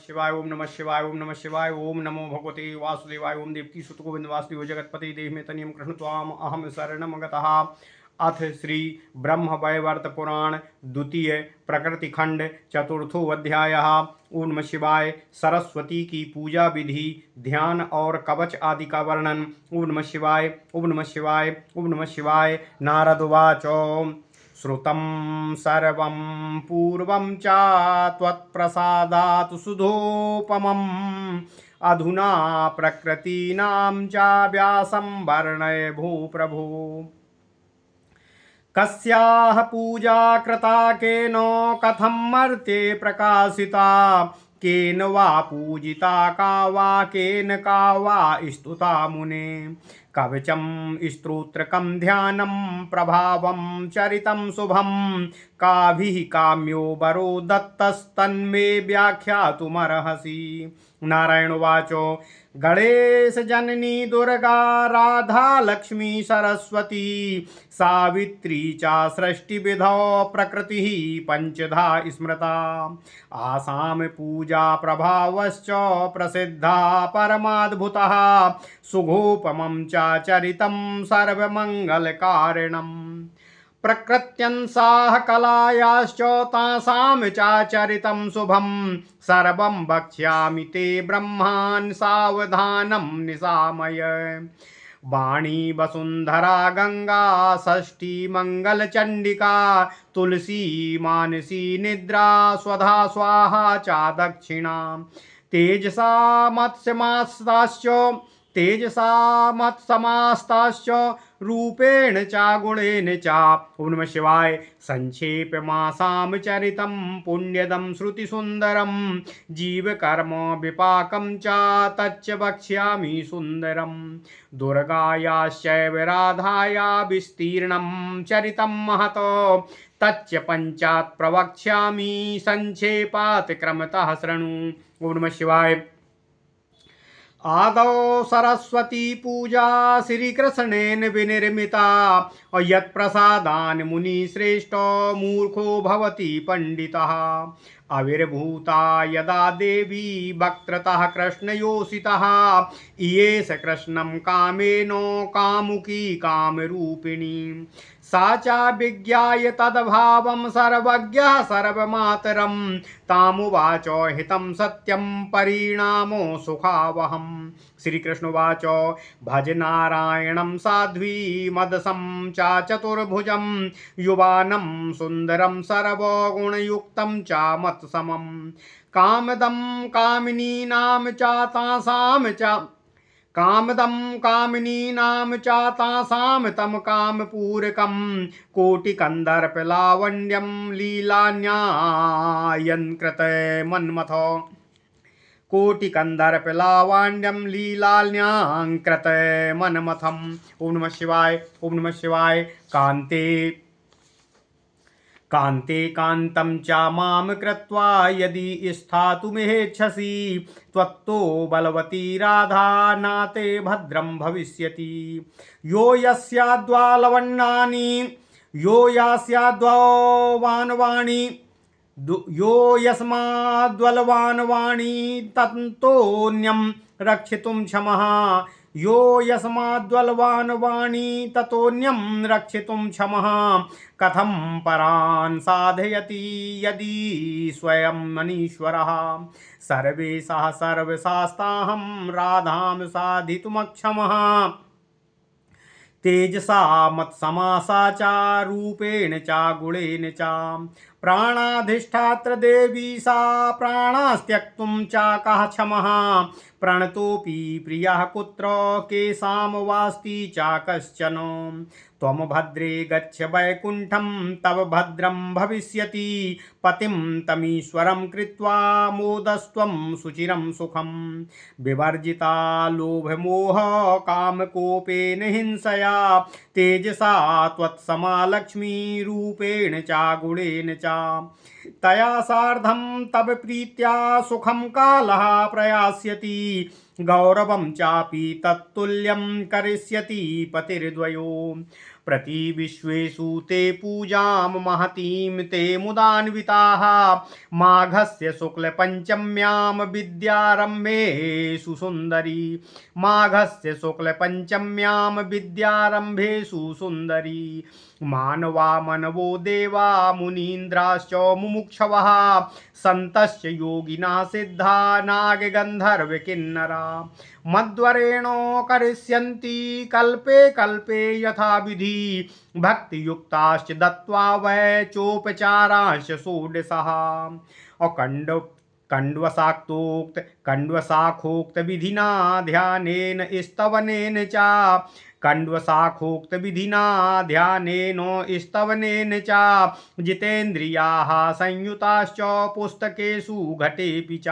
शिवाय ओम नमः शिवाय ओम नमः शिवाय ओम नमो भगवते वासुदेवाय ओम देवकी सुत गोविंद वासुदेव जगतपति देव में तनियम कृष्ण त्वाम अहम शरणम गतः। अथ श्री ब्रह्म वैवर्त पुराण द्वितीय प्रकृति खंड चतुर्थो अध्याय। ओम नमः शिवाय। सरस्वती की पूजा विधि, ध्यान और कवच आदि का वर्णन। ओम नमः शिवाय ओम नमः शिवाय ओम नमः शिवाय। नारद उवाच श्रुतं सर्वं पूर्वं च त्वत्प्रसादात् सुधोपमम् अधुना प्रकृतीनां च व्यासं वर्णय भूप्रभो। कस्याः पूजा कृता केन कथं मर्त्ये प्रकाशिता केन वा पूजिता का वा केन का वा स्तुता मुने। कवचं स्तोत्रकं ध्यानं प्रभावं चरितं शुभं काभिः काम्यो वरो दत्तस्तन्मे व्याख्यातुमर्हसि। नारायण उवाच गणेश जननी दुर्गा राधा लक्ष्मी सरस्वती सावित्री च सृष्टिविधौ प्रकृतिः पंचधा स्मृता। आसाम पूजा प्रभावश्च प्रसिद्धा परमाद्भुतः सुगोपमं च चरितं सर्वमङ्गलकारिणम्। प्रकृत्यंसाः कलायाश्च तासां च चरितं शुभं सर्वं वक्ष्यामि ते ब्रह्मान् सावधानं निशामय। वाणी वसुंधरा गंगा षष्ठी मंगल चंडिका तुलसी मानसी निद्रा स्वधा स्वाहा चा दक्षिणा। तेजसा मत्समास्ताश्च रूपेण च गुणेन च। ओम नमः शिवाय। संक्षेपमासां चरितं पुण्यदं श्रुतिसुन्दरं जीवकर्म विपाकं च तच्च वक्ष्यामि सुन्दरम्। दुर्गायाश्चैव राधाया विस्तीर्णं चरितं महतो तच्च पञ्चात् प्रवक्ष्यामि संक्षेपात् क्रमतः शृणु। ओम नमः शिवाय। आदौ सरस्वती पूजा श्रीकृष्णेन विनिर्मिता यत्प्रसादान् मुनिश्रेष्ठो मूर्खो भवति पंडितः। आविर्भूता यदा देवी वक्त्रतः कृष्णयोषितः इयेष कृष्णं कामेन कामुकी कामरूपिणी। सा च विज्ञाय तद्भावं सर्वज्ञः सर्वमातरं तामुवाच हितं सत्यं परिणामो सुखावहम्। श्री कृष्ण उवाच भज नारायणं साध्वी मदसं च चतुर्भुजं युवानं सुन्दरं सर्वगुणयुक्तं च मत्समं। कामदं कामिनीनां च तासां च कामदं कामिनीनां च तासां तं कामपूरकं कोटिकन्दर्पलावण्यं लीलान्यायन् कृते मन्मथो। कोटिकन्दर्पलावण्यं लीलान्यां कृते मन्मथम्। ओम नमः शिवाय ओम नमः शिवाय। कान्ते कान्तं च मां कृत्वा यदि स्थातुमिच्छसि त्वत्तो बलवती राधा नाते भद्रं भविष्यति। यो यस्याद्वालवन्नानि यो यास्याद्वानवाणी यो यस्माद्वलवान् वाणी तन्तोऽन्यं रक्षितुं क्षमः। यो यस्माद्वलवान् वाणी ततोऽन्यं रक्षितुं क्षमः। कथं परान् साधयति यदि स्वयं मनीश्वरः। सर्वेशः सर्वशास्ताहं राधां साधितुमक्षमः। तेजसा मत्समासा च रूपेण च गुणेन च। प्राणाधिष्ठात्र देवी सा प्राणास्त्यक्तुं च कः क्षमः। प्रणतोऽपि प्रियः कुत्र केषां वास्ति च कश्चन। त्वं भद्रे गच्छ वैकुण्ठं तव भद्रं भविष्यति। पतिं तमीश्वरं कृत्वा मोदस्त्वं सुचिरं सुखं। विवर्जिता लोभमोह कामकोपेन हिंसया तेजसा त्वत्समा लक्ष्मी रूपेण च गुणेन च। तया सार्धं तव प्रीत्या सुखं कालः प्रयास्यति। गौरवं चापि तत्तुल्यं करिष्यति पतिर्द्वयो। प्रतिविश्वेषु ते पूजां महतीं ते मुदान्विताः माघस्य शुक्लपञ्चम्यां विद्यारम्भे सुसुन्दरी माघस्य शुक्लपञ्चम्यां विद्यारम्भे सुसुन्दरी मानवा मनवो देवा मुनीन्द्राश्च मुमुक्षवः सन्तश्च योगिना सिद्धा नागगन्धर्वकिन्नरा मध्वरेणो करिष्यन्ति कल्पे कल्पे यथा विधि भक्तियुक्ताश्च दत्त्वा वै चोपचारांश्च षोडशः और कण्डवशाखोक्त विधिना ध्यानेन स्तवनेन च कण्डवशाखोक्त विधिना ध्यानेन स्तवनेन च जितेन्द्रियाः संयुताश्च पुस्तकेषु घटेऽपि च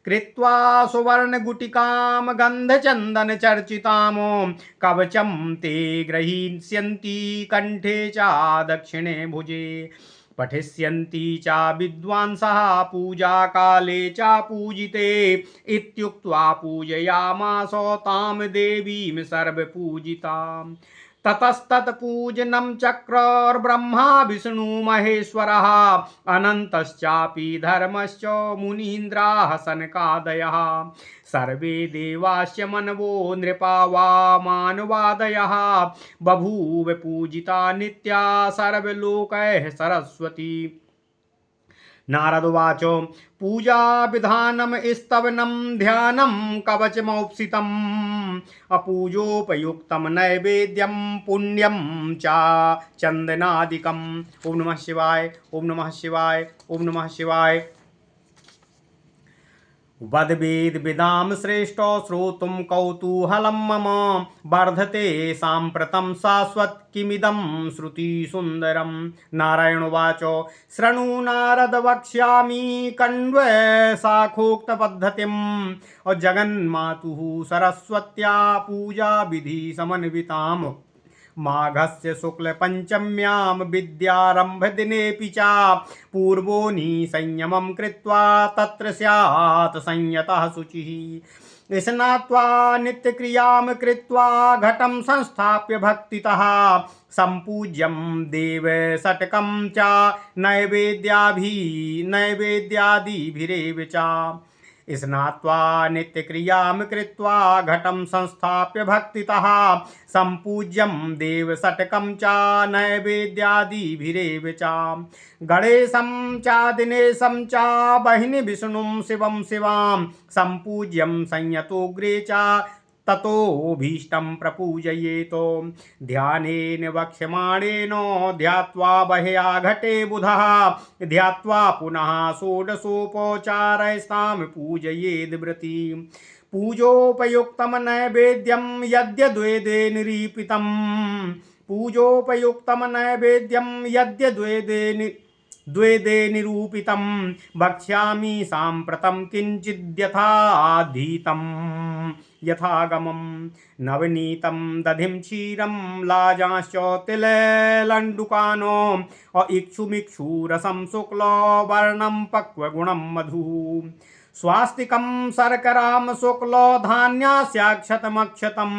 कृत्वा सुवर्णगुटिकां गन्धचन्दनचर्चितां कवचं ते ग्रहीष्यन्ति कण्ठे च दक्षिणे भुजे पठिष्यन्ति च विद्वांसः पूजाकाले च पूजिते इत्युक्त्वा पूजयामास तां देवीं सर्वपूजिताम् ततस्तत्पूजनं चक्रर्ब्रह्मा विष्णु महेश्वरः अनन्तश्चापि धर्मश्च मुनीन्द्राः सनकादयः सर्वे देवाश्च मनवो नृपा वा मानवादयः बभूव पूजिता नित्या सर्वलोकैः सरस्वती नारदवाच पूजा विधानम स्तवनम ध्यानम कवचमौप्सितम अपूजोपयुक्तम नैवेद्यम पुण्यम चा चंदनादिकम। ओम नमः शिवाय ओम नमः शिवाय ओम नमः शिवाय। वद्वेद विदाम श्रेष्ठो श्रोतुम कौतूहलं मम वर्धते साम्प्रतं शाश्वत किमिदं श्रुति सुंदरम। नारायण उवाच शृणु नारद वक्ष्यामि कण्व शाखोक्त पद्धतिम् और जगन्मातुः सरस्वत्या पूजा विधि समन्विताम् माघस्य शुक्लपञ्चम्यां विद्यारम्भदिनेऽपि च पूर्वोनि संयमं कृत्वा तत्र स्यात् संयतः शुचिः स्नात्वा नित्यक्रियां कृत्वा घटं संस्थाप्य भक्तितः सम्पूज्यं देवषट्कं च नैवेद्यादिभिरेव च स्नात्वा नित्यक्रियां कृत्वा घटं संस्थाप्य भक्तितः सम्पूज्यं देवषट्कं च नैवेद्यादिभिरेव च गणेशं च दिनेशं च बहिनी विष्णुं शिवं शिवां सम्पूज्यं संयतोऽग्रे च ततोऽभीष्टं प्रपूजयेत ध्यानेन वक्ष्यमाणेन ध्यात्वा बह्या घटे बुधः ध्यात्वा पुनः षोडशोपचारैस्तां पूजयेद् व्रती पूजोपयुक्तं नैवेद्यं यद्यद्वेदे निरूपितं पूजोपयुक्तं नैवेद्यं द्वेदे निरूपितं वक्ष्यामि साम्प्रतं किञ्चिद्यथाधीतं यथागमं नवनीतं दधिं क्षीरं लाजांश्च तिललण्डुकानो इक्षुमिक्षुरसं शुक्लवर्णं पक्वगुणं मधु स्वास्तिकं शर्करां शुक्ल धान्यास्याक्षतमक्षतम्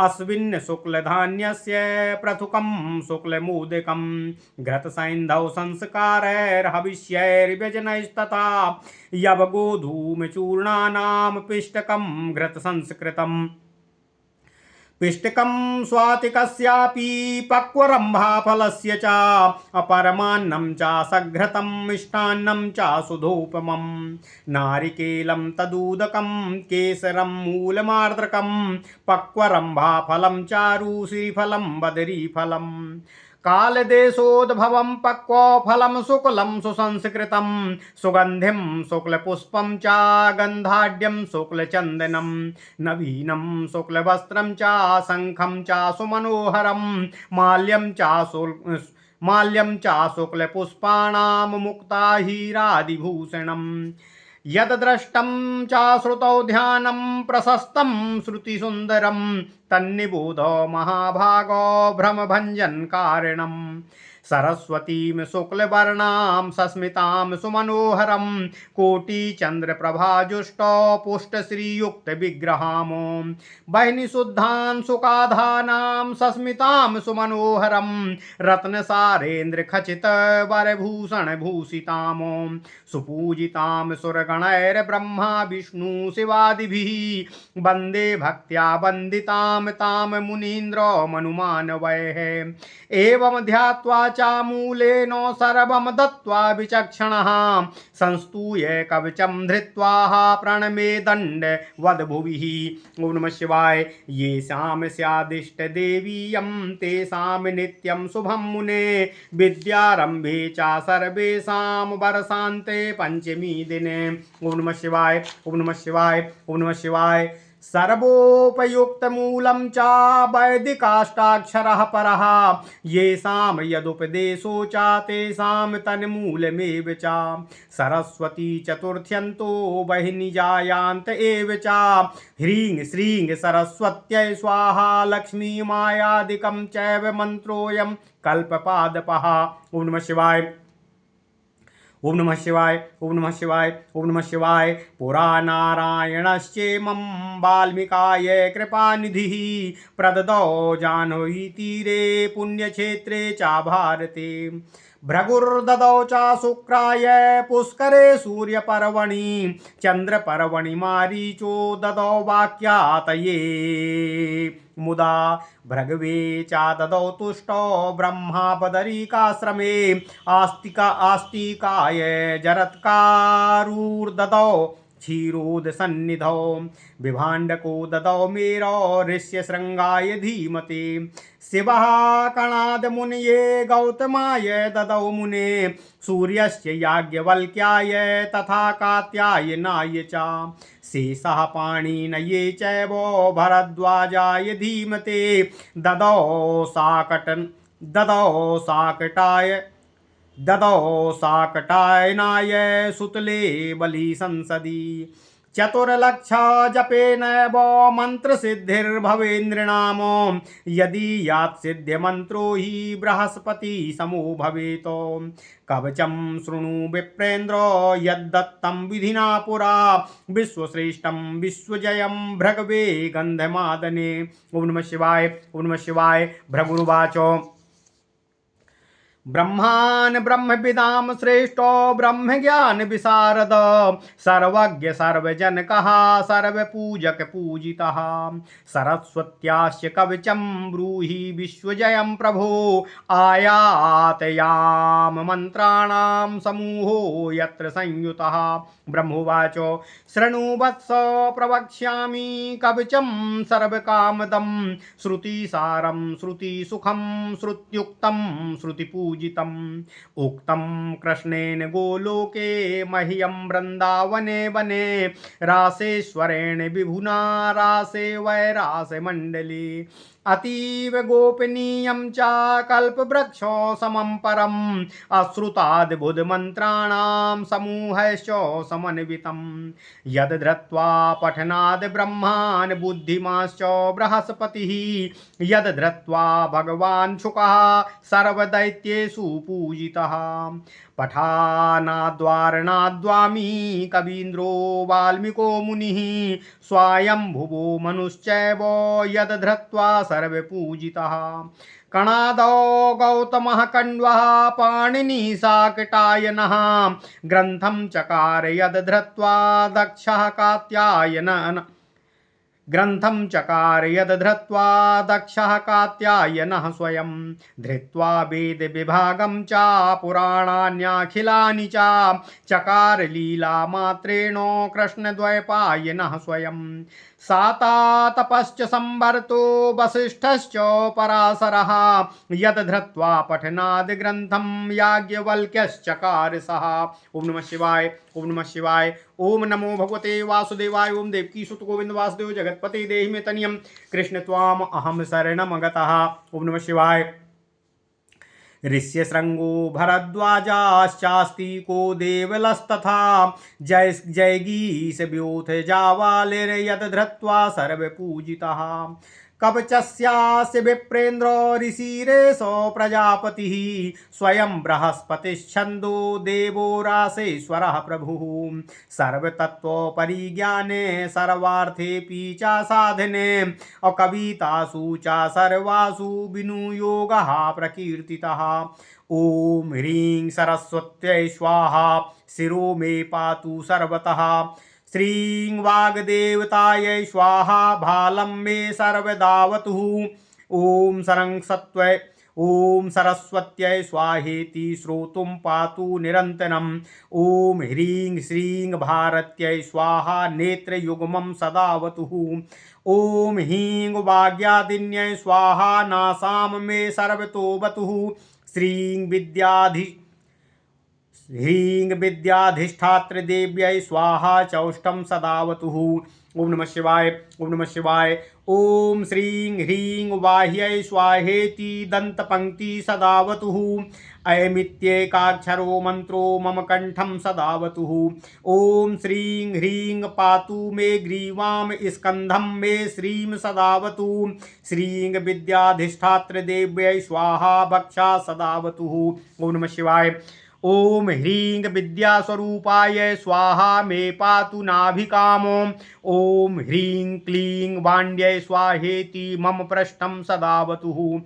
अश्विन् शुक्लधान्यस्य पृथुकं शुक्लमोदकं घृतसैन्धौ संस्कारैर्हविष्यैर्व्यजनैस्तथा यवगोधूमचूर्णानां पिष्टकं घृतसंस्कृतम् पिष्टकं स्वातिकस्यापि पक्वरम्भाफलस्य च अपरमान्नं च सघृतं मिष्टान्नं च सुधोपमं नारिकेलं तदूदकं केसरं मूलमार्द्रकं पक्वरम्भाफलं चारु श्रीफलं बदरीफलं कालदेशोद्भवं पक्वफलं शुक्लं सुसंस्कृतं सुगन्धिं शुक्लपुष्पं च गन्धाढ्यं शुक्लचन्दनं नवीनं शुक्लवस्त्रं च शङ्खं च सुमनोहरं माल्यं च शुक्लपुष्पाणां मुक्ता हीरादिभूषणम् यद्द्रष्टं च श्रुतौ ध्यानं प्रशस्तं श्रुतिसुन्दरं तन्निबोध महाभागो भ्रमभञ्जनकारणं सरस्वतीं शुक्लवर्णां सस्मितां सुमनोहरं कोटिचन्द्रप्रभाजुष्टौ पुष्टश्रीयुक्तविग्रहां वह्निशुद्धां सुकाधानां सस्मितां सुमनोहरं रत्नसारेन्द्रखचितवरभूषणभूषितां सुपूजितां सुरगणैर्ब्रह्मा विष्णु शिवादिभिः वन्दे भक्त्या वन्दितां तां मुनीन्द्रो मनुमानवैः एवं ध्यात्वा चामूलेन सर्वं दत्त्वा विचक्षणः संस्तूय कवचं धृत्वा प्रणमे दण्डवद्भुविः। ॐ नमः शिवाय। येषां स्यादिष्टदेवीयं तेषां नित्यं शुभं मुने विद्यारम्भे च सर्वेषां वर्षान्ते पञ्चमी दिने। ॐ नमः शिवाय। ॐ नमः शिवाय। ॐ नमः शिवाय। सर्वोपयुक्तमूलं च वैदिकाष्टाक्षरः परः येषां यदुपदेशो च तेषां तन्मूलमेव च सरस्वती चतुर्थ्यन्तो वह्निजायान्त एव च ह्रीं श्रीं सरस्वत्यै स्वाहा लक्ष्मी मायादिकं चैव मन्त्रोऽयं कल्पपादपः। ॐ नमः शिवाय। ओम नमः शिवाय। ओम नमः शिवाय। ओम नमः शिवाय। पुरा नारायणश्चेमं वाल्मीकाय कृपानिधिः प्रददौ जाह्नवी तीरे पुण्यक्षेत्रे च भारते भृगुर्ददौ च शुक्राय पुष्करे सूर्यपर्वणि चन्द्रपर्वणि मारीचो ददौ वाक्यातये मुदा भृगवे च ददौ तुष्टौ ब्रह्मा बदरिकाश्रमे आस्तिकाय जरत्कारुर्ददौ क्षीरोदसन्निधौ विभाण्डको ददौ मेरौ ऋष्यशृङ्गाय धीमते शिवः कणादमुनये गौतमाय ददौ मुने सूर्यस्य याज्ञवल्क्याय तथा कात्यायनाय च शेषः पाणिनये चैव भरद्वाजाय धीमते ददौ साकटायनाय सुतले बलि संसदि चतुर्लक्ष जपेनैव मन्त्रसिद्धिर्भवेन्द्रिणाम यदि यात्सिद्ध्यमन्त्रो हि बृहस्पति समो भवेत् कवचं शृणु विप्रेन्द्र यद्दत्तं विधिना पुरा विश्वश्रेष्ठं विश्वजयं भृगवे गन्धमादने। ॐ नमः शिवाय। ॐ नमः शिवाय। भृगुरुवाच ब्रह्मान् ब्रह्मविदां श्रेष्ठो ब्रह्मज्ञान विशारद सर्वज्ञ सर्वजनकः सर्वपूजक पूजितः सरस्वत्यास्य कवचं ब्रूहि विश्वजयं प्रभो आयातयाम मन्त्राणां समूहो यत्र संयुतः। ब्रह्मोवाच शृणु वत्स प्रवक्ष्यामि कवचं सर्वकामदं श्रुतिसारं श्रुतिसुखं श्रुत्युक्तं श्रुतिपूजितम् उक्तं कृष्णेन गोलोके मह्यं वृन्दावने वने रासेश्वरेण विभुना रासे वैरासमण्डले अतीव गोपनीयं च कल्पवृक्षो समं परम् अश्रुताद्भुतमन्त्राणां समूहश्च समन्वितं यद् धृत्वा पठनाद् ब्रह्मान् बुद्धिमाश्च बृहस्पतिः यद् धृत्वा भगवान् शुकः सर्वदैत्येषु पूजितः पठानाद्वारणाद्वामी कवीन्द्रो वाल्मीको मुनिः स्वायंभुवो मनुश्चैव यद् धृत्वा सर्वपूजितः कणादौ गौतमः कण्वः पाणिनिः शाकटायनः ग्रन्थं चकार यद् धृत्वा दक्षः कात्यायनः ग्रन्थं चकार यद् धृत्वा दक्षः कात्यायनः स्वयं धृत्वा वेदविभागं च पुराणान्यखिलानि च चकार लीलामात्रेण कृष्णद्वैपायनः स्वयं सातातपश्च संवर्तो वसिष्ठश्च पराशरः यद् धृत्वा पठनाद् ग्रन्थं याज्ञवल्क्यश्चकार सः। ओम नमः शिवाय। ओम नमः शिवाय। ओम नमो भगवते वासुदेवाय। ओम देवकी सुत गोविंद वासुदेव जगतपते देहि मे तनियं कृष्ण त्वाम अहम शरणं गतः। ओम नमः शिवाय। ऋष्यशृङ्गो भरद्वाजाश्चास्तिको देवलस्तथा जैगीष व्योथ जावालिर्यद् धृत्वा सर्वपूजितः कवचस्यास्य विप्रेन्द्रो ऋषिरेशो प्रजापतिः स्वयं बृहस्पतिश्छन्दो देवो रासेश्वरः प्रभुः सर्वतत्त्वपरिज्ञाने सर्वार्थेऽपि च साधने कवितासु च सर्वासु विनुयोगः प्रकीर्तितः। ॐ ह्रीं सरस्वत्यै स्वाहा शिरो मे पातु सर्वतः। श्रीं वाग्देवतायै स्वाहा भालं मे सर्वदावतु। ॐ सरस्वत्यै स्वाहेति श्रोतुं पातु निरन्तरम्। ॐ ह्रीं श्रीं भारत्यै स्वाहा नेत्रयुग्मं सदावतु। ॐ ह्रीं वाग्यादिन्यै स्वाहा नासां मे सर्वतोवतु। ह्रीं विद्याधिष्ठात्रदेव्यै स्वाहा चौष्टं सदावतु। ओम नमः शिवाय। ओम नमः शिवाय। ओम श्रीं ह्रीं वाह्यै स्वाहेति दंतपंक्ति सदावतु। अयमित्येकाक्षरो मंत्रो मम कंठं सदावतु। ओम श्रीं ह्रीं पातु मे ग्रीवां स्कंधं मे श्रीं सदावतु। श्रीं विद्याधिष्ठात्रदेव्यै स्वाहा भक्षा सदावतु। ओम नमः शिवाय। ओम ह्रीं विद्यास्वरूपाय स्वाहा मे पातु नाभिकामो। ओम ह्रीं क्लीं वाण्ड्यै स्वाहेति मम पृष्ठं सदावतु।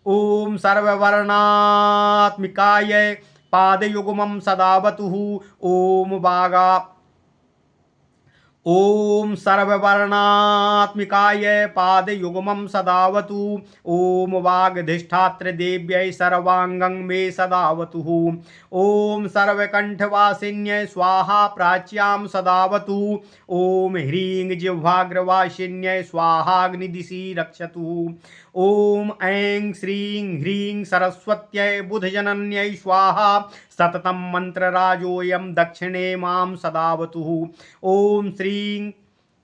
ओम सर्ववर्णात्मिकाय पादयुग्मं सदावतु। ओम सर्ववर्णात्मिकाय पादयुग्मं सदावतु। ओम वागधिष्ठात्रदेव्यै सर्वांगं मे सदावतु। ओम सर्वकंठवासिन्यै स्वाहा प्राच्यां सदावतु। ओम ह्रीं जिह्वाग्रवासिन्यै स्वाहाग्निदिशि रक्षतु। ओम ऐं श्रीं ह्रीं सरस्वत्यै बुधजनन्यै स्वाहा सततं मंत्रराजोऽयं दक्षिणे मां सदावतु।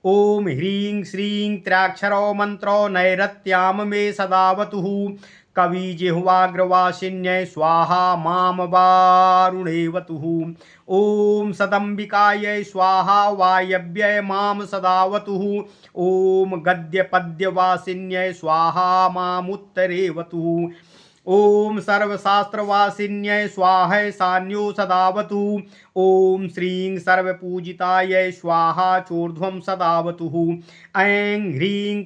ओम ह्रीं श्रीं त्र्याक्षरो मंत्रो नैरत्यां मे सदावतु। कविजिह्वाग्रवासिन्यै स्वाहा मां वारुणेवतु। ओम सदम्बिकायै स्वाहा वायव्यै मां सदावतु। ओम गद्यपद्यवासिन्यै स्वाहा मामुत्तरेवतु। ओम सर्वशास्त्रवासिन्यै स्वाहा सान्यो सदावतु। ओम श्रीं सर्वपूजितायै स्वाहा चोर्ध्वं सदावतु। ऐं ह्रीं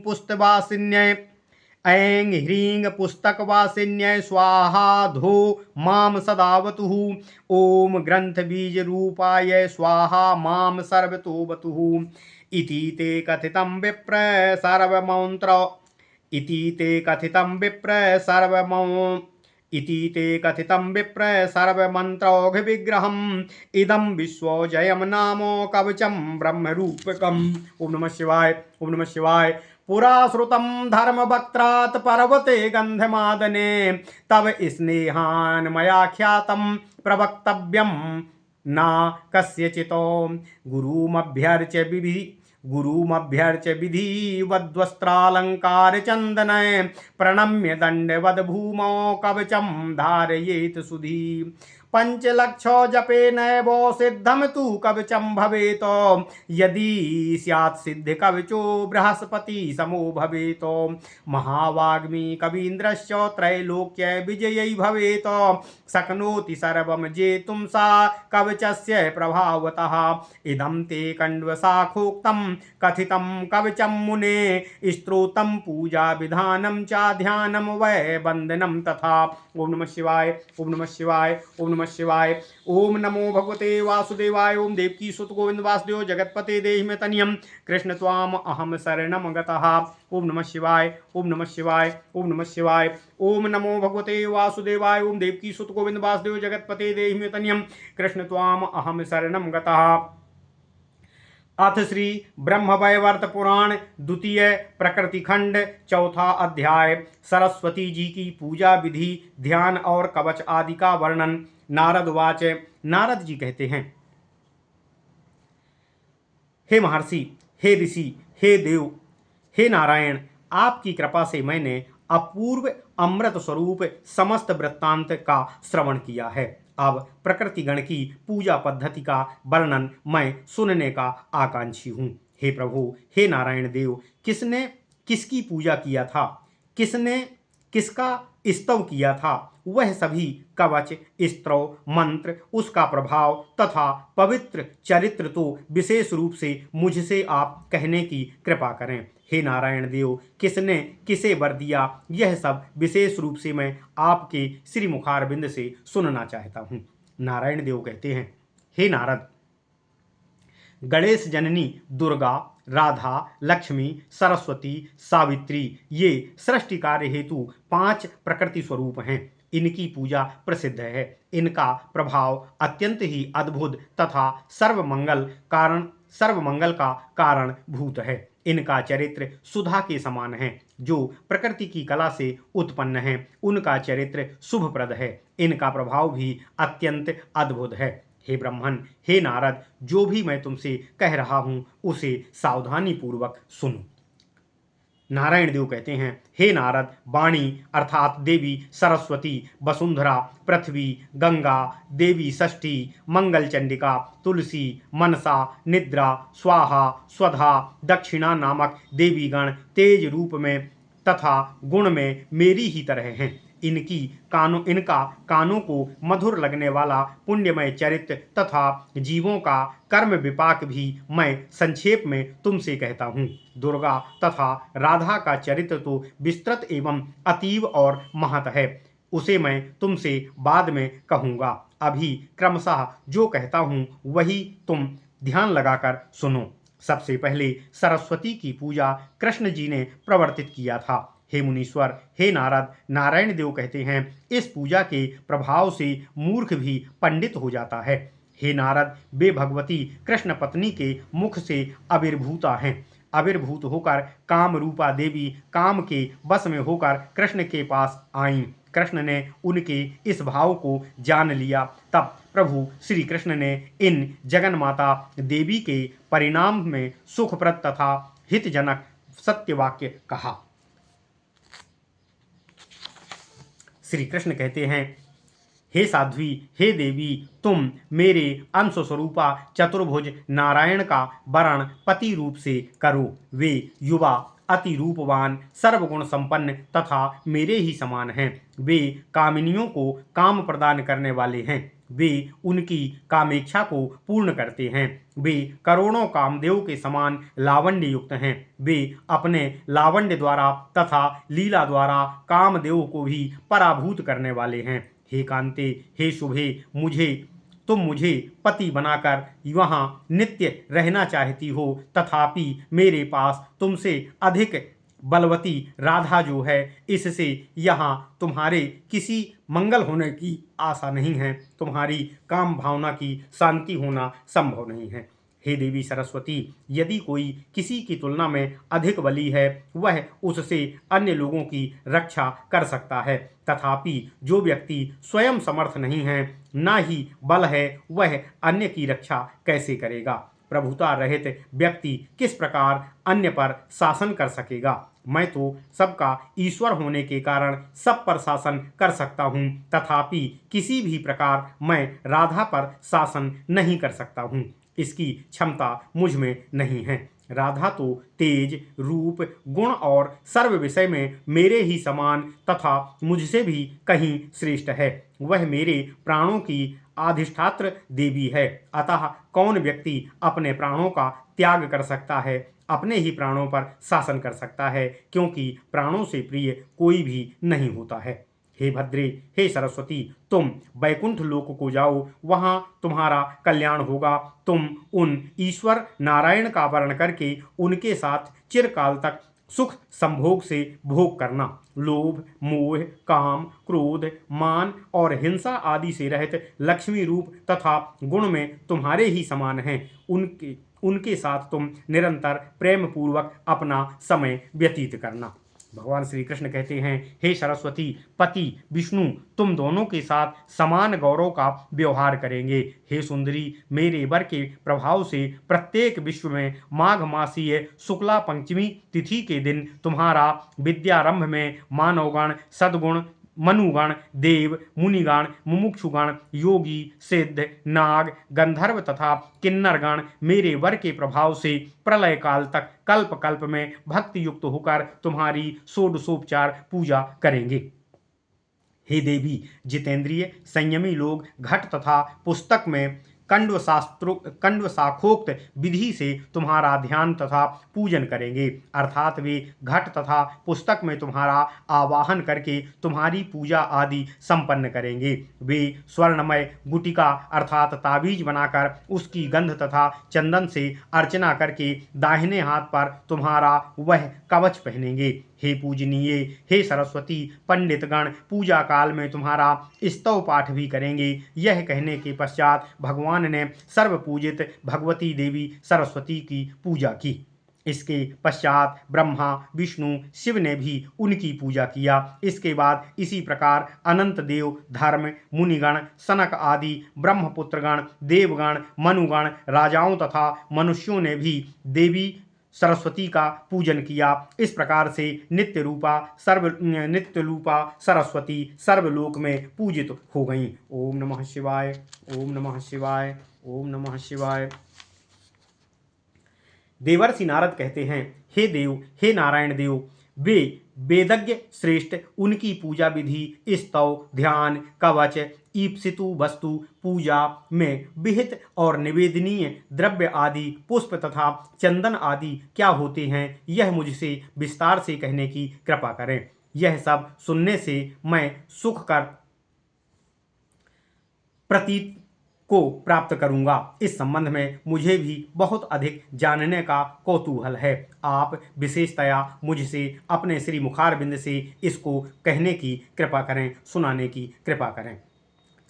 पुस्तकवासिन्यै स्वाहा धो मां सदावतु। ओम ग्रंथबीजरूपायै स्वाहा मां सर्वतोवतु। इति ते कथितं विप्र सर्वमन्त्रौघविग्रहम् इदं विश्वोजयं नाम कवचं ब्रह्मरूपकम्। ओम नमः शिवाय। ओम नमः शिवाय। पुरा श्रुतं धर्मवक्त्रात् पर्वते गन्धमादने तव स्नेहान् मया ख्यातं प्रवक्तव्यं न कस्यचितो। गुरुमभ्यर्च्य विधिवद्वस्त्रालङ्कारचन्दने प्रणम्य दण्डवद् भूमौ कवचं धारयेत् सुधी। पंचलक्षो जपेनैव सिद्धं तु कवचं भवेत् यदि स्यात् सिद्धि कवचो बृहस्पति समो भवेत्। महावाग्मी कवीन्द्रश्च त्रैलोक्य विजयी भवेत् शक्नोति सर्वं जेतुं सा कवचस्य प्रभावतः। इदं ते कण्वशाखोक्तं कथितं कवचं मुने स्तोत्रं पूजा विधानं च ध्यानं वै वन्दनं तथा। ओम नमः शिवाय। ओम नमः शिवाय। ओम नमः शिवाय। ओम नमो भगवते वासुदेवाय। ओम देवकी सुत गोविंद वासुदेव जगतपते देहि मे तनियम कृष्ण त्वाम अहम शरणं गतः। ओम नमः शिवाय। ओम नमः शिवाय। ओम नमः शिवाय। ओम नमो भगवते वासुदेवाय। ओम देवकी सुत गोविंद वासुदेव जगतपते देहि मे तनियम कृष्ण त्वाम अहम शरणं गतः। अथ श्री ब्रह्मवैवर्त पुराण द्वितीय प्रकृति खंड चौथा अध्याय सरस्वती जी की पूजा विधि ध्यान और कवच आदि का वर्णन। नारद वाच। नारद जी कहते हैं, हे महर्षि, हे ऋषि, हे देव, हे नारायण, आपकी कृपा से मैंने अपूर्व अमृत स्वरूप समस्त वृत्तांत का श्रवण किया है। अब प्रकृति गण की पूजा पद्धति का वर्णन मैं सुनने का आकांक्षी हूँ। हे प्रभु, हे नारायण देव, किसने किसकी पूजा किया था, किसने किसका स्तव किया था, वह सभी कवच, स्तव, मंत्र, उसका प्रभाव तथा पवित्र चरित्र तो विशेष रूप से मुझसे आप कहने की कृपा करें। हे नारायण देव, किसने किसे वर दिया, यह सब विशेष रूप से मैं आपके श्री मुखारविंद से सुनना चाहता हूँ। नारायण देव कहते हैं, हे नारद, गणेश जननी दुर्गा, राधा, लक्ष्मी, सरस्वती, सावित्री ये सृष्टि कार्य हेतु 5 प्रकृति स्वरूप हैं। इनकी पूजा प्रसिद्ध है। इनका प्रभाव अत्यंत ही अद्भुत तथा सर्वमंगल का कारण भूत है। इनका चरित्र सुधा के समान है। जो प्रकृति की कला से उत्पन्न है, उनका चरित्र शुभप्रद है। इनका प्रभाव भी अत्यंत अद्भुत है। हे ब्रह्मन, हे नारद, जो भी मैं तुमसे कह रहा हूं उसे सावधानी पूर्वक सुनो। नारायण देव कहते हैं, हे नारद, वाणी अर्थात देवी सरस्वती, वसुंधरा, पृथ्वी, गंगा, देवी षष्ठी, मंगल चंडिका, तुलसी, मनसा, निद्रा, स्वाहा, स्वधा, दक्षिणा नामक देवीगण तेज रूप में तथा गुण में मेरी ही तरह हैं। इनका कानों को मधुर लगने वाला पुण्यमय चरित्र तथा जीवों का कर्म विपाक भी मैं संक्षेप में तुमसे कहता हूँ। दुर्गा तथा राधा का चरित्र तो विस्तृत एवं अतीव और महत है, उसे मैं तुमसे बाद में कहूँगा। अभी क्रमशः जो कहता हूँ वही तुम ध्यान लगाकर सुनो। सबसे पहले सरस्वती की पूजा कृष्ण जी ने प्रवर्तित किया था। हे मुनीश्वर, हे नारद, नारायण देव कहते हैं, इस पूजा के प्रभाव से मूर्ख भी पंडित हो जाता है। हे नारद, वे भगवती कृष्ण पत्नी के मुख से आविर्भूता हैं। आविर्भूत होकर काम रूपा देवी काम के बस में होकर कृष्ण के पास आईं। कृष्ण ने उनके इस भाव को जान लिया। तब प्रभु श्री कृष्ण ने इन जगन्माता देवी के परिणाम में सुखप्रद तथा हितजनक सत्यवाक्य कहा। श्री कृष्ण कहते हैं, हे साध्वी, हे देवी, तुम मेरे अंश स्वरूपा चतुर्भुज नारायण का वरण पति रूप से करो। वे युवा, अति रूपवान, सर्वगुण संपन्न तथा मेरे ही समान हैं। वे कामिनियों को काम प्रदान करने वाले हैं। वे उनकी कामेच्छा को पूर्ण करते हैं। वे करोड़ों कामदेव के समान लावण्य युक्त हैं। वे अपने लावण्य द्वारा तथा लीला द्वारा कामदेव को भी पराभूत करने वाले हैं। हे कांते, हे शुभे, तुम मुझे पति बनाकर वहाँ नित्य रहना चाहती हो, तथापि मेरे पास तुमसे अधिक बलवती राधा जो है, इससे यहाँ तुम्हारे किसी मंगल होने की आशा नहीं है। तुम्हारी काम भावना की शांति होना संभव नहीं है। हे देवी सरस्वती, यदि कोई किसी की तुलना में अधिक बली है, वह उससे अन्य लोगों की रक्षा कर सकता है। तथापि जो व्यक्ति स्वयं समर्थ नहीं है, ना ही बल है, वह अन्य की रक्षा कैसे करेगा? प्रभुता रहित व्यक्ति किस प्रकार अन्य पर शासन कर सकेगा? मैं तो सबका ईश्वर होने के कारण सब पर शासन कर सकता हूँ, तथापि किसी भी प्रकार मैं राधा पर शासन नहीं कर सकता हूँ। इसकी क्षमता मुझ में नहीं है। राधा तो तेज, रूप, गुण और सर्व विषय में मेरे ही समान तथा मुझसे भी कहीं श्रेष्ठ है। वह मेरे प्राणों की अधिष्ठात्र देवी है। अतः कौन व्यक्ति अपने प्राणों का त्याग कर सकता है, अपने ही प्राणों पर शासन कर सकता है, क्योंकि प्राणों से प्रिय कोई भी नहीं होता है। हे भद्रे, हे सरस्वती, तुम वैकुंठ लोक को जाओ, वहाँ तुम्हारा कल्याण होगा। तुम उन ईश्वर नारायण का वर्ण करके उनके साथ चिरकाल तक सुख संभोग से भोग करना। लोभ, मोह, काम, क्रोध, मान और हिंसा आदि से रहित लक्ष्मी रूप तथा गुण में तुम्हारे ही समान हैं। उनके साथ तुम निरंतर प्रेम पूर्वक अपना समय व्यतीत करना। भगवान श्री कृष्ण कहते हैं, हे सरस्वती, पति विष्णु तुम दोनों के साथ समान गौरव का व्यवहार करेंगे। हे सुंदरी, मेरे वर के प्रभाव से प्रत्येक विश्व में माघ मासीय शुक्ला पंचमी तिथि के दिन तुम्हारा विद्यारंभ में मानवगण सद्गुण मनुगण, देव, मुनिगण, मुमुक्षुगण, योगी, सिद्ध, नाग, गंधर्व तथा किन्नरगण मेरे वर के प्रभाव से प्रलय काल तक कल्प कल्प में भक्ति युक्त होकर तुम्हारी षोडशोपचार पूजा करेंगे। हे देवी, जितेंद्रिय संयमी लोग घट तथा पुस्तक में कंड शाखोक्त विधि से तुम्हारा ध्यान तथा पूजन करेंगे, अर्थात वे घट तथा पुस्तक में तुम्हारा आवाहन करके तुम्हारी पूजा आदि संपन्न करेंगे। वे स्वर्णमय गुटिका अर्थात ताबीज बनाकर उसकी गंध तथा चंदन से अर्चना करके दाहिने हाथ पर तुम्हारा वह कवच पहनेंगे। हे पूजनीय, हे सरस्वती, पंडितगण पूजा काल में तुम्हारा स्तव पाठ भी करेंगे। यह कहने के पश्चात भगवान ने सर्वपूजित भगवती देवी सरस्वती की पूजा की। इसके पश्चात ब्रह्मा, विष्णु, शिव ने भी उनकी पूजा किया। इसके बाद इसी प्रकार अनंत देव, धर्म, मुनिगण, सनक आदि ब्रह्मपुत्रगण, देवगण, मनुगण, राजाओं तथा मनुष्यों ने भी देवी सरस्वती का पूजन किया। इस प्रकार से नित्य रूपा सरस्वती सर्वलोक में पूजित हो गईं। ओम नमः शिवाय, ओम नमः शिवाय, ओम नमः शिवाय। देवर्षि नारद कहते हैं, हे देव, हे नारायण देव, वे वेदज्ञ श्रेष्ठ, उनकी पूजा विधि स्तव, ध्यान, कवच, ईप्सितु वस्तु पूजा में विहित और निवेदनीय द्रव्य आदि, पुष्प तथा चंदन आदि क्या होते हैं, यह मुझसे विस्तार से कहने की कृपा करें। यह सब सुनने से मैं सुख कर प्रतीत को प्राप्त करूंगा। इस संबंध में मुझे भी बहुत अधिक जानने का कौतूहल है। आप विशेषतया मुझसे अपने श्री मुखारबिंद से इसको कहने की कृपा करें, सुनाने की कृपा करें।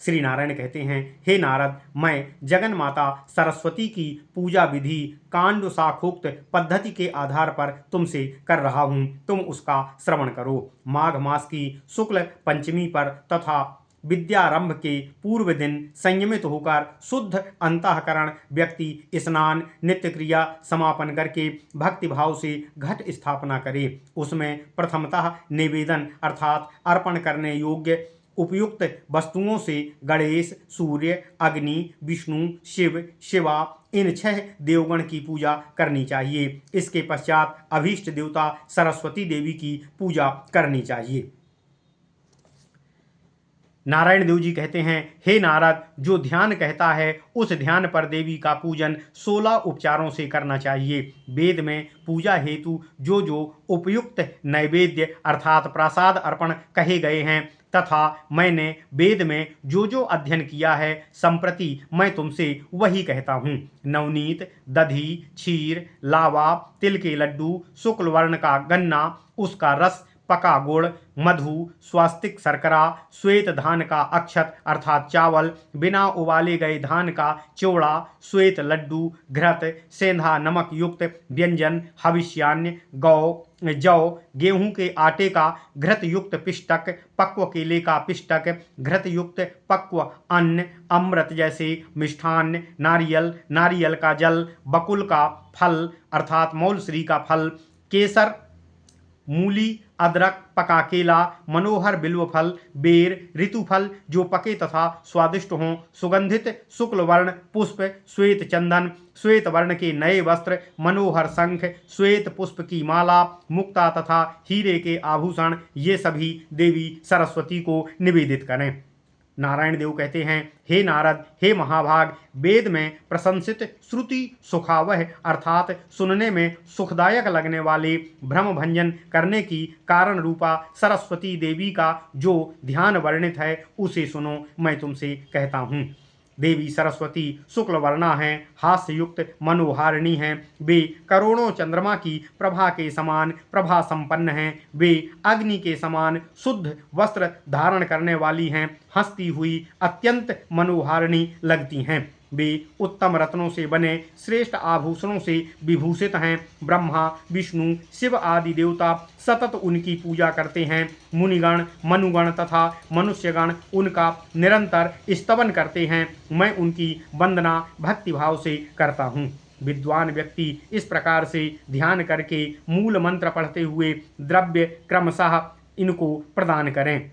श्री नारायण कहते हैं, हे नारद, मैं जगन माता सरस्वती की पूजा विधि कांड शाखोक्त पद्धति के आधार पर तुमसे कर रहा हूँ, तुम उसका श्रवण करो। माघ मास की शुक्ल पंचमी पर तथा विद्यारंभ के पूर्व दिन संयमित होकर शुद्ध अंतःकरण व्यक्ति स्नान नित्य क्रिया समापन करके भक्तिभाव से घट स्थापना करे। उसमें प्रथमतः निवेदन अर्थात अर्पण करने योग्य उपयुक्त वस्तुओं से गणेश, सूर्य, अग्नि, विष्णु, शिव, शिवा इन 6 देवगण की पूजा करनी चाहिए। इसके पश्चात अभीष्ट देवता सरस्वती देवी की पूजा करनी चाहिए। नारायण देव जी कहते हैं, हे नारद, जो ध्यान कहता है उस ध्यान पर देवी का पूजन 16 उपचारों से करना चाहिए। वेद में पूजा हेतु जो जो उपयुक्त नैवेद्य अर्थात प्रसाद अर्पण कहे गए हैं तथा मैंने वेद में जो जो अध्ययन किया है संप्रति मैं तुमसे वही कहता हूँ। नवनीत, दधी, क्षीर, लावा, तिल के लड्डू, शुक्ल वर्ण का गन्ना, उसका रस, पका गुड़, मधु, स्वास्तिक शर्करा, श्वेत धान का अक्षत अर्थात चावल, बिना उबाले गए धान का चिवड़ा, श्वेत लड्डू, घृत, सेंधा नमक युक्त व्यंजन, हविष्यान्य, जौ, गेहूं के आटे का घृत युक्त पिष्टक, पक्व केले का पिष्टक, घृत युक्त पक्व अन्न, अमृत जैसे मिष्ठान्न, नारियल का जल, बकुल का फल अर्थात मौलश्री का फल, केसर, मूली, अदरक, पका केला, मनोहर बिल्व फल, बेर, ऋतुफल जो पके तथा स्वादिष्ट हों, सुगंधित शुक्ल वर्ण पुष्प, श्वेत चंदन, श्वेत वर्ण के नए वस्त्र, मनोहर शंख, श्वेत पुष्प की माला, मुक्ता तथा हीरे के आभूषण, ये सभी देवी सरस्वती को निवेदित करें। नारायण देव कहते हैं, हे नारद, हे महाभाग, वेद में प्रशंसित श्रुति सुखावह अर्थात सुनने में सुखदायक लगने वाले भ्रम भंजन करने की कारण रूपा सरस्वती देवी का जो ध्यान वर्णित है उसे सुनो, मैं तुमसे कहता हूँ। देवी सरस्वती शुक्ल वर्णा हैं, हास्य युक्त मनोहारिणी हैं। वे करोड़ों चंद्रमा की प्रभा के समान प्रभा संपन्न हैं। वे अग्नि के समान शुद्ध वस्त्र धारण करने वाली हैं, हंसती हुई अत्यंत मनोहारिणी लगती हैं। वे उत्तम रत्नों से बने श्रेष्ठ आभूषणों से विभूषित हैं। ब्रह्मा, विष्णु, शिव आदि देवता सतत उनकी पूजा करते हैं। मुनिगण, मनुगण तथा मनुष्यगण उनका निरंतर स्तवन करते हैं। मैं उनकी वंदना भक्तिभाव से करता हूँ। विद्वान व्यक्ति इस प्रकार से ध्यान करके मूल मंत्र पढ़ते हुए द्रव्य क्रमशः इनको प्रदान करें।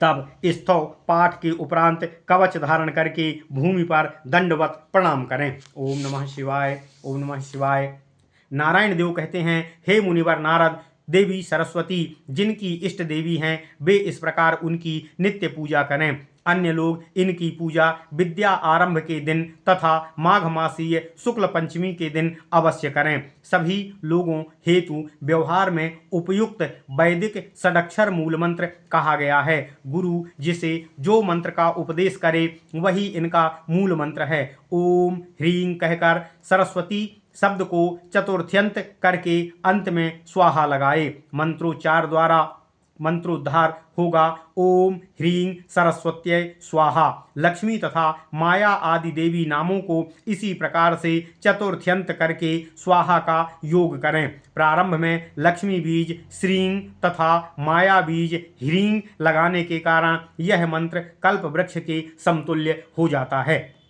तब स्तव पाठ के उपरांत कवच धारण करके भूमि पर दंडवत प्रणाम करें। ओम नमः शिवाय, ओम नमः शिवाय। नारायण देव कहते हैं, हे मुनिवर नारद, देवी सरस्वती जिनकी इष्ट देवी हैं, वे इस प्रकार उनकी नित्य पूजा करें। अन्य लोग इनकी पूजा विद्या आरंभ के दिन तथा माघ मासीय शुक्ल पंचमी के दिन अवश्य करें। सभी लोगों हेतु व्यवहार में उपयुक्त वैदिक षडक्षर मूल मंत्र कहा गया है। गुरु जिसे जो मंत्र का उपदेश करे वही इनका मूल मंत्र है। ओम ह्रीं कहकर सरस्वती शब्द को चतुर्थ्यंत करके अंत में स्वाहा लगाए। मंत्रोच्चार द्वारा मंत्रोद्धार होगा। ओम ह्रीं सरस्वत्यै स्वाहा। लक्ष्मी तथा माया आदि देवी नामों को इसी प्रकार से चतुर्थ्यंत करके स्वाहा का योग करें। प्रारंभ में लक्ष्मी बीज श्रीं तथा माया बीज ह्रीं लगाने के कारण यह मंत्र कल्प वृक्ष के समतुल्य हो जाता है।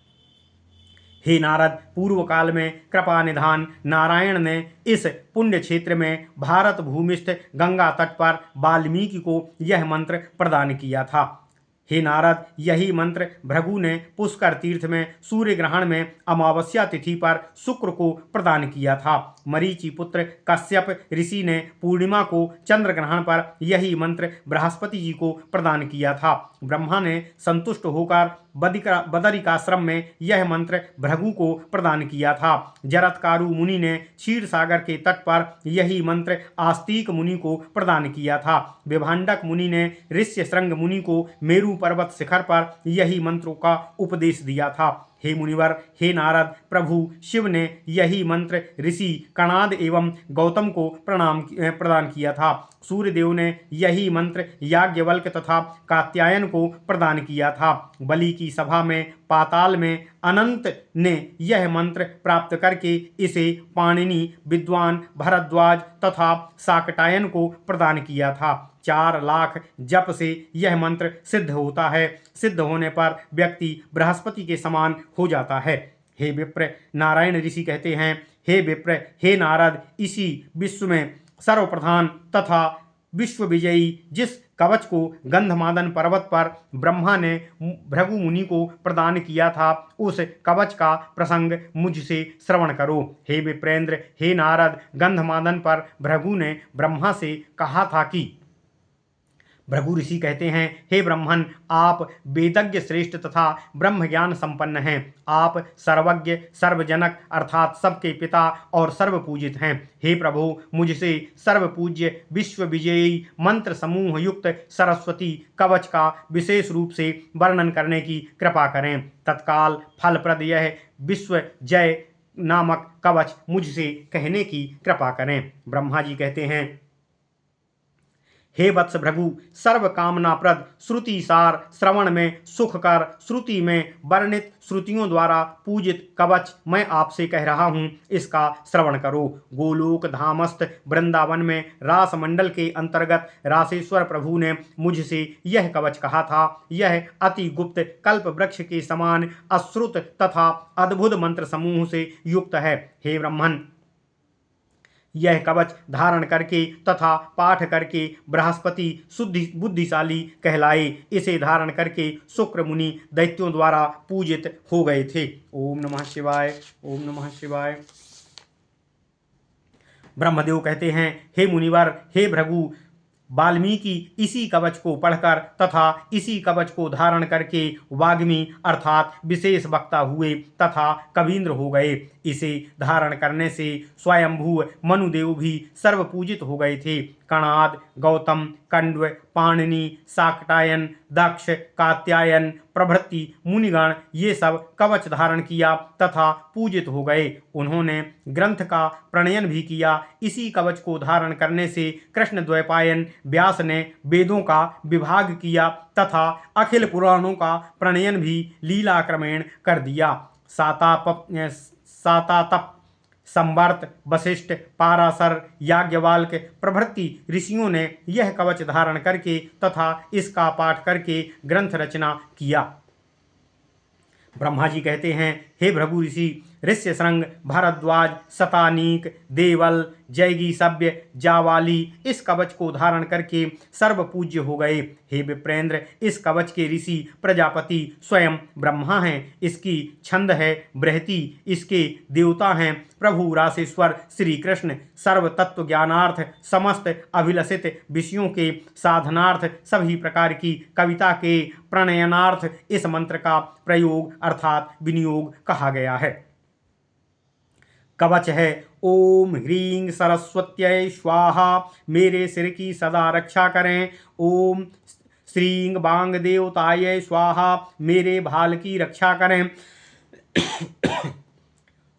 हे नारद, पूर्व काल में कृपा निधान नारायण ने इस पुण्य क्षेत्र में भारत भूमिस्थ गंगा तट पर वाल्मीकि को यह मंत्र प्रदान किया था। हे नारद, यही मंत्र भृगु ने पुष्कर तीर्थ में सूर्य ग्रहण में अमावस्या तिथि पर शुक्र को प्रदान किया था। मरीचि पुत्र कश्यप ऋषि ने पूर्णिमा को चंद्र ग्रहण पर यही मंत्र बृहस्पति जी को प्रदान किया था। ब्रह्मा ने संतुष्ट होकर बदरिकाश्रम में यह मंत्र भृगु को प्रदान किया था। जरत्कारु मुनि ने क्षीर सागर के तट पर यही मंत्र आस्तिक मुनि को प्रदान किया था। विभांडक मुनि ने ऋष्य श्रृंग मुनि को मेरु पर्वत शिखर पर यही मंत्रों का उपदेश दिया था। हे मुनिवर, हे नारद, प्रभु शिव ने यही मंत्र ऋषि कणाद एवं गौतम को प्रदान किया था। सूर्यदेव ने यही मंत्र याज्ञवल्क्य तथा कात्यायन को प्रदान किया था। बलि की सभा में पाताल में अनंत ने यह मंत्र प्राप्त करके इसे पाणिनि विद्वान भरद्वाज तथा शाकटायन को प्रदान किया था। 4 लाख जप से यह मंत्र सिद्ध होता है। सिद्ध होने पर व्यक्ति बृहस्पति के समान हो जाता है। हे विप्र, नारायण ऋषि कहते हैं, हे विप्र, हे नारद, इसी विश्व में सर्वप्रधान तथा विश्व विजयी जिस कवच को गंधमादन पर्वत पर ब्रह्मा ने भृगु मुनि को प्रदान किया था, उस कवच का प्रसंग मुझसे श्रवण करो। हे विप्रेंद्र, हे नारद, गंधमादन पर भृगु ने ब्रह्मा से कहा था कि भृगु ऋषि कहते हैं, हे ब्रह्मन, आप वेदज्ञ श्रेष्ठ तथा ब्रह्म ज्ञान संपन्न हैं। आप सर्वज्ञ सर्वजनक अर्थात सबके पिता और सर्वपूजित हैं। हे प्रभु, मुझसे सर्वपूज्य विश्व विजयी मंत्र समूह युक्त सरस्वती कवच का विशेष रूप से वर्णन करने की कृपा करें। तत्काल फलप्रद यह विश्व जय नामक कवच मुझसे कहने की कृपा करें। ब्रह्मा जी कहते हैं, हे वत्स भृगु, सर्व कामनाप्रद श्रुति सार श्रवण में सुखकर श्रुति में वर्णित श्रुतियों द्वारा पूजित कवच मैं आपसे कह रहा हूँ, इसका श्रवण करो। गोलोक धामस्थ वृंदावन में रास मंडल के अंतर्गत रासेश्वर प्रभु ने मुझसे यह कवच कहा था। यह अति गुप्त कल्प वृक्ष के समान अश्रुत तथा अद्भुत मंत्र समूह से युक्त है। हे ब्रह्मन, यह कवच धारण करके तथा पाठ करके बृहस्पति शुद्धि बुद्धिशाली कहलाए। इसे धारण करके शुक्र मुनि दैत्यों द्वारा पूजित हो गए थे। ओम नमः शिवाय, ओम नमः शिवाय। ब्रह्मदेव कहते हैं, हे मुनिवर, हे भृगु, वाल्मीकि इसी कवच को पढ़कर तथा इसी कवच को धारण करके वाग्मी अर्थात विशेष वक्ता हुए तथा कवींद्र हो गए। इसे धारण करने से स्वयंभू मनुदेव भी सर्वपूजित हो गए थे। कणाद, गौतम, कंड्व, पाणिनि, शाकटायन, दक्ष, कात्यायन प्रभृति मुनिगण ये सब कवच धारण किया तथा पूजित हो गए। उन्होंने ग्रंथ का प्रणयन भी किया। इसी कवच को धारण करने से कृष्ण द्वैपायन व्यास ने वेदों का विभाग किया तथा अखिल पुराणों का प्रणयन भी लीलाक्रमेण कर दिया। सातातप, संवर्त, वशिष्ठ, पाराशर, याज्ञवल्क्य प्रभृति ऋषियों ने यह कवच धारण करके तथा इसका पाठ करके ग्रंथ रचना किया। ब्रह्मा जी कहते हैं, हे भृगु ऋषि, ऋष्यशृंग, भारद्वाज, शतानीक, देवल, जैगी सभ्य, जावाली इस कवच को धारण करके सर्व पूज्य हो गए। हे विप्रेंद्र, इस कवच के ऋषि प्रजापति स्वयं ब्रह्मा हैं। इसकी छंद है बृहति, इसके देवता हैं प्रभु रासेश्वर श्री कृष्ण। सर्व तत्व ज्ञानार्थ, समस्त अभिलषित विषयों के साधनार्थ, सभी प्रकार की कविता के प्रणयनार्थ इस मंत्र का प्रयोग अर्थात विनियोग कहा गया है। कवच है ओम ह्रीं सरस्वत्यै स्वाहा, मेरे सिर की सदा रक्षा करें। ओम श्रीं बांग देवतायै स्वाहा, मेरे भाल की रक्षा करें।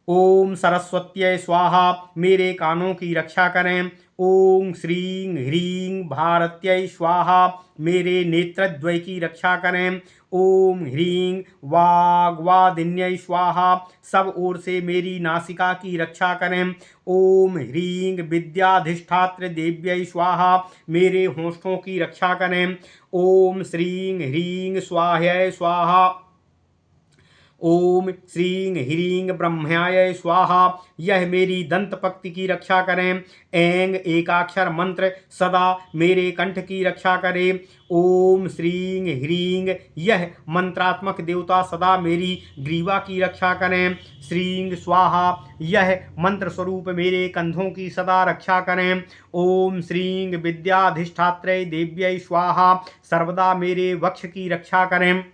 ओम सरस्वत्यै स्वाहा, मेरे कानों की रक्षा करें। ओम श्रीं ह्रीं भारत्यै स्वाहा, मेरे नेत्रद्वय की रक्षा करें। ओम ह्रीं वाग्वादिन्यै स्वाहा, सब ओर से मेरी नासिका की रक्षा करें। ओम ह्रीं विद्याधिष्ठात्र देव्यै स्वाहा, मेरे होंठों की रक्षा करें। ओम श्रीं ह्रीं स्वाह्यै स्वाहा, ओम श्रीं ह्रीं ब्रह्म्याय स्वाहा, यह मेरी दंत पंक्ति की रक्षा करें। ऐंग एकाक्षर मंत्र सदा मेरे कंठ की रक्षा करे। ओम श्रीं ह्रीं, यह मंत्रात्मक देवता सदा मेरी ग्रीवा की रक्षा करें। श्रीं स्वाहा, यह मंत्र स्वरूप मेरे कंधों की सदा रक्षा करें। ओम श्रीं विद्याधिष्ठात्रै देव्यै स्वाहा, सर्वदा मेरे वक्ष की रक्षा करें।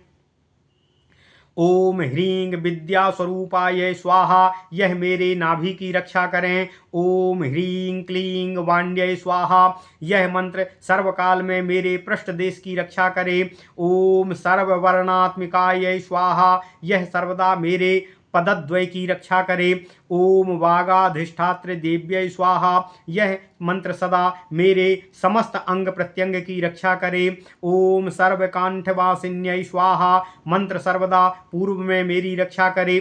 ओम ह्रीं विद्या स्वरूपाय स्वाहा, यह मेरे नाभि की रक्षा करें। ओम ह्रीं क्लीं वाण्यै स्वाहा, यह मंत्र सर्वकाल में मेरे पृष्ठ देश की रक्षा करे। ओम सर्ववर्णात्मिकाय स्वाहा, यह सर्वदा मेरे पदद्वय की रक्षा करे। ओम वागाधिष्ठात्र देव्यै स्वाहा, यह मंत्र सदा मेरे समस्त अंग प्रत्यंग की रक्षा करे। ओम सर्वकांठवासिन्यै स्वाहा, मंत्र सर्वदा पूर्व में मेरी रक्षा करे।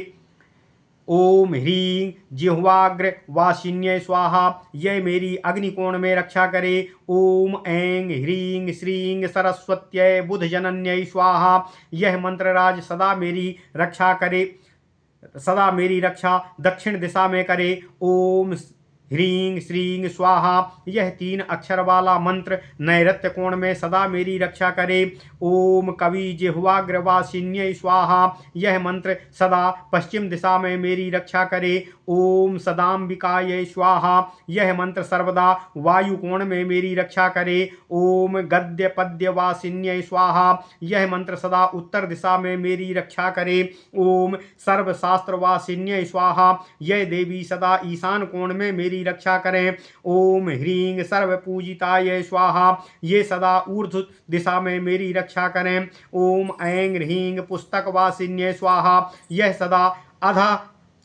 ओम ह्रीं जिह्वाग्र वासिन्यै स्वाहा, यह मेरी अग्निकोण में रक्षा करे। ओम ऐं ह्रीं श्रीं सरस्वत्यै बुधजनन्यै स्वाहा, यह मंत्रराज सदा मेरी रक्षा करे, सदा मेरी रक्षा दक्षिण दिशा में करे। ओम ह्रीं श्रीं स्वाहा, यह 3 अक्षर वाला मंत्र नैऋत्य कोण में सदा मेरी रक्षा करे। ओम कवि जिह्वाग्रवासिन्यै स्वाहा, यह मंत्र सदा पश्चिम दिशा में मेरी रक्षा करे। ओम सदाम्बिकायै स्वाहा, यह मंत्र सर्वदा वायु कोण में मेरी रक्षा करे। ओम गद्य पद्यवासिन्यै स्वाहा, यह मंत्र सदा उत्तर दिशा में मेरी रक्षा करे। ओम सर्वशास्त्रवासिन्यै स्वाहा, यह देवी सदा ईशान कोण में मेरी रक्षा करें। ओम ह्रीं सर्वपूजिताय स्वाहा, ये सदा ऊर्ध्व दिशा में मेरी रक्षा करें। ओम ऐं ह्रीं पुस्तकवासिन्यै स्वाहा, यह सदा अधा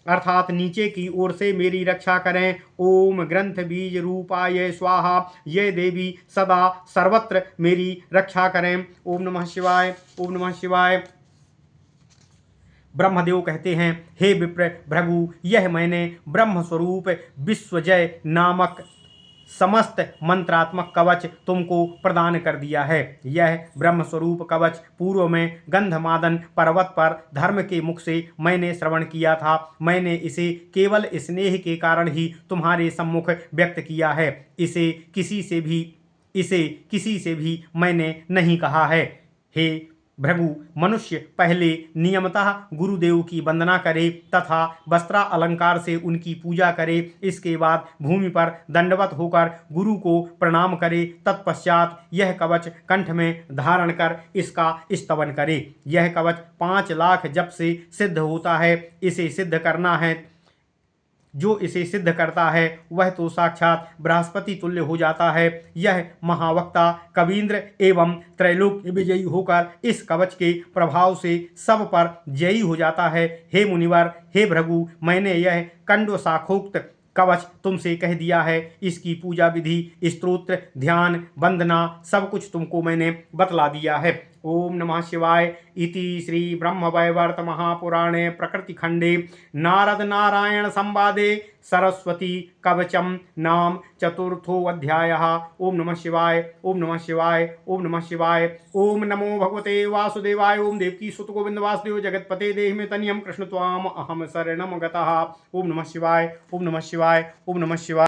अर्थात नीचे की ओर से मेरी रक्षा करें। ओम ग्रंथ बीज रूपाय स्वाहा, ये देवी सदा सर्वत्र मेरी रक्षा करें। ओम नमः शिवाय, ओम नमः शिवाय। ब्रह्मदेव कहते हैं, हे विप्र भृगु, यह मैंने ब्रह्म स्वरूप विश्वजय नामक समस्त मंत्रात्मक कवच तुमको प्रदान कर दिया है। यह ब्रह्म स्वरूप कवच पूर्व में गंधमादन पर्वत पर धर्म के मुख से मैंने श्रवण किया था। मैंने इसे केवल स्नेह के कारण ही तुम्हारे सम्मुख व्यक्त किया है। इसे किसी से भी मैंने नहीं कहा है। हे भृगु, मनुष्य पहले नियमतः गुरुदेव की वंदना करे तथा वस्त्रा अलंकार से उनकी पूजा करे। इसके बाद भूमि पर दंडवत होकर गुरु को प्रणाम करे। तत्पश्चात यह कवच कंठ में धारण कर इसका स्तवन करे। यह कवच 5 लाख जप से सिद्ध होता है। इसे सिद्ध करना है, जो इसे सिद्ध करता है वह तो साक्षात बृहस्पति तुल्य हो जाता है। यह महावक्ता कवींद्र एवं त्रैलोक्य विजयी होकर इस कवच के प्रभाव से सब पर जयी हो जाता है। हे मुनिवर, हे भृगु, मैंने यह कंड शाखोक्त कवच तुमसे कह दिया है। इसकी पूजा विधि, स्तोत्र, ध्यान, वंदना सब कुछ तुमको मैंने बतला दिया है। ओम नमः शिवाय। इति श्री ब्रह्मवैवर्त महापुराणे प्रकृतिखंडे नारद नारायण संवादे सरस्वती कवचम नाम चतुर्थोऽध्यायः। ओम नमः शिवाय। ओम नमः शिवाय। ओम नमः शिवाय। ओम नमो भगवते वासुदेवाय। ओम देवकी सुत गोविंद वासुदेव जगतपते देहि में तनियम कृष्ण त्वाम अहम शरणम गतः। ओम नमः शिवाय। ओम नमः शिवाय। ओम नमः शिवाय।